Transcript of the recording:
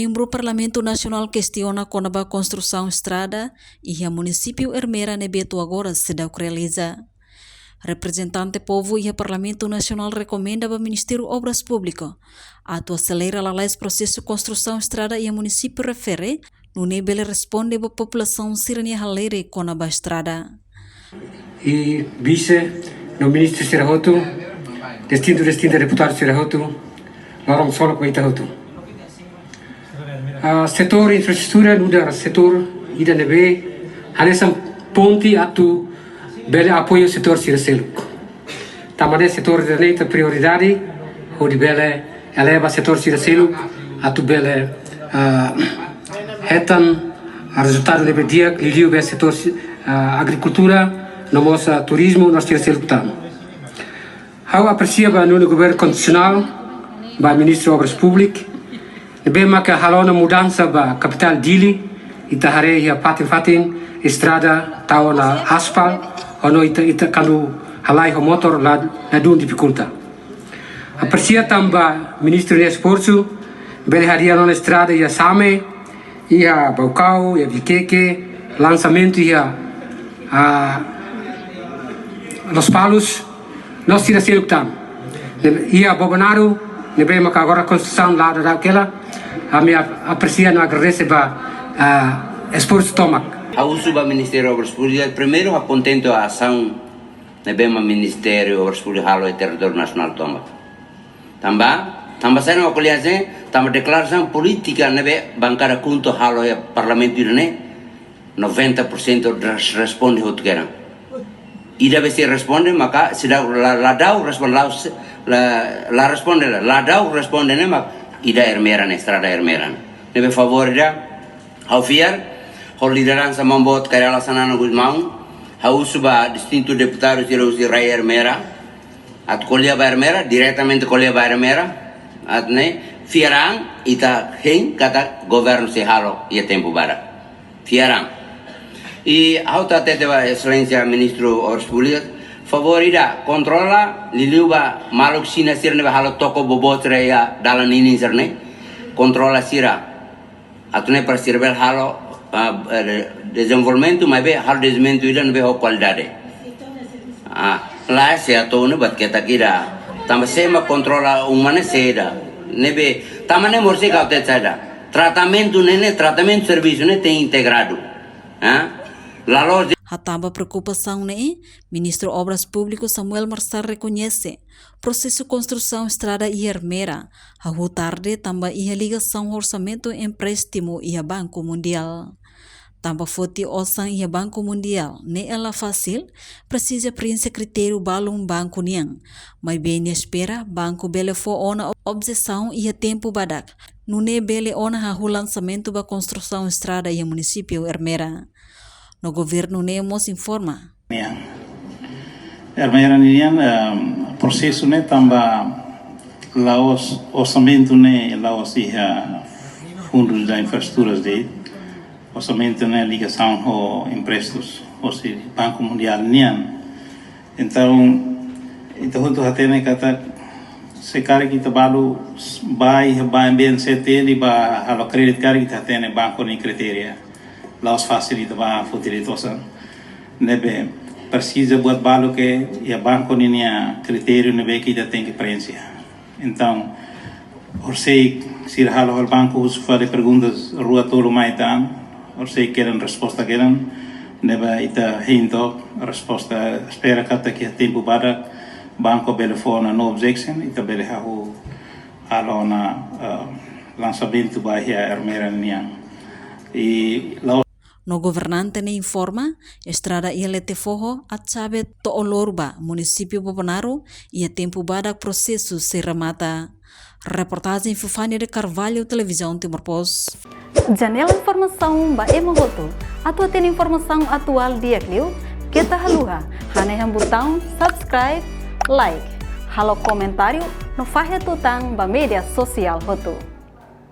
membro Parlamento Nacional questiona a construção estrada e o município Ermera nebeto agora se dá realiza. Representante povo e o Parlamento Nacional recomenda ao Ministério Obras Públicas a acelerar a processo de construção estrada e o município refere no nível responde a população sirania halere com a estrada. E vice no ministro Sirahotu, distinto deputado Sirahotu, lorong solo com Itahotu. Setor infraestrutura nuda setor ida nebe hanesan ponti atu bele apoio setor siraselu. Tamade setor de prioridade o de bele eleva setor siraselu atu bele hetan resultado de dia liliu be setor agricultura no moça turismo nós siraselu tam. Hau aprecia ba no governo constitucional ba ministro obras públicas Nebe maka halona mudança ba capital Dili itahare ia fatin estrada tau na aspal ono ita kalu halai ho motor la dun dificulta. Aprecia tamba ministro de esporte bele haria non estrada ia same ia Baucau ia Viqueque lançamento ia Los Palos nós tira ser tam ia Bobonaro nebe maka agora construção lá daquela a minha aprecia não agradece para esforço tomac. A uso do Ministério das Obras Públicas primeiro a contento a ação na bema Ministério das Obras Públicas halo e território nacional tomac. Também sai uma colheita também declaração política na be bancada conto halo e Parlamento irane 90% responde o que querem. E deve ser responde maka se la dau responde la responde la dau responde ne mak ida Ermera na estrada Ermera. Nebe favor da ao fiar a liderança mambot karela sanana Guzmão ao suba distinto deputado de Rai Ermera at colher ba Ermera diretamente colher ba Ermera at ne fiarang ita hen kata governo se halo e tempo bara fiarang e ao tate de excelência ministro Obras Públicas favorida controla liliuba maluk sina sirne halo toko bobotre ya dalan ini sirne controla sira atune per sirbel halo desenvolvimento mas be halo desenvolvimento idan be ho qualidade lá se atone bat kita kira tambah sema controla umane seda nebe tamane morse kaute sada tratamento serviço ne tem integrado la loja. Hatamba preocupação né? Ministro Obras Públicas Samuel Marçal reconhece processo de construção estrada e Ermera. A tarde também a ligação orçamento empréstimo e a Banco Mundial. Tamba foti osan e a Banco Mundial ne ela fácil precisa preencher critério balum banco niang. Mas bem espera banco bele fo ona obsessão e a tempo badak. Nune bele ona o lançamento da construção estrada e a município Ermera. No governo Nemos informa. Ermera nian processo ne tamba laos orçamento ne laos iha fundos da infraestruturas de orçamento ne ligação ho empréstimos ou se Banco Mundial nian. Então itu hatene kata sekarang kita balu bai bem sete di ba halo kredit kari kita hatene banco ni kriteria. Laos facilita ba futilitosa nebe precisa buat balo que e banco ninia critério nebe que tem que preencher. Então sei se halo al banco os faz perguntas rua todo mais tan sei querem resposta querem nebe ita hinto resposta espera que tempo para banco telefona no objection ita bele halo na lançamento ba Ermera nian e no governante ne informa, estrada ILT Foho atsabe to Olorba, município Bobonaro, e a tempo badak processo se remata. Reportagem Fufania de Carvalho, Televisão Timor-Post. Janela informação ba emohoto. Atua tem informação atual dia kliu, kita haluha, haneham botão subscribe, like, halo comentário, no fahe tutang ba media sosial hotu.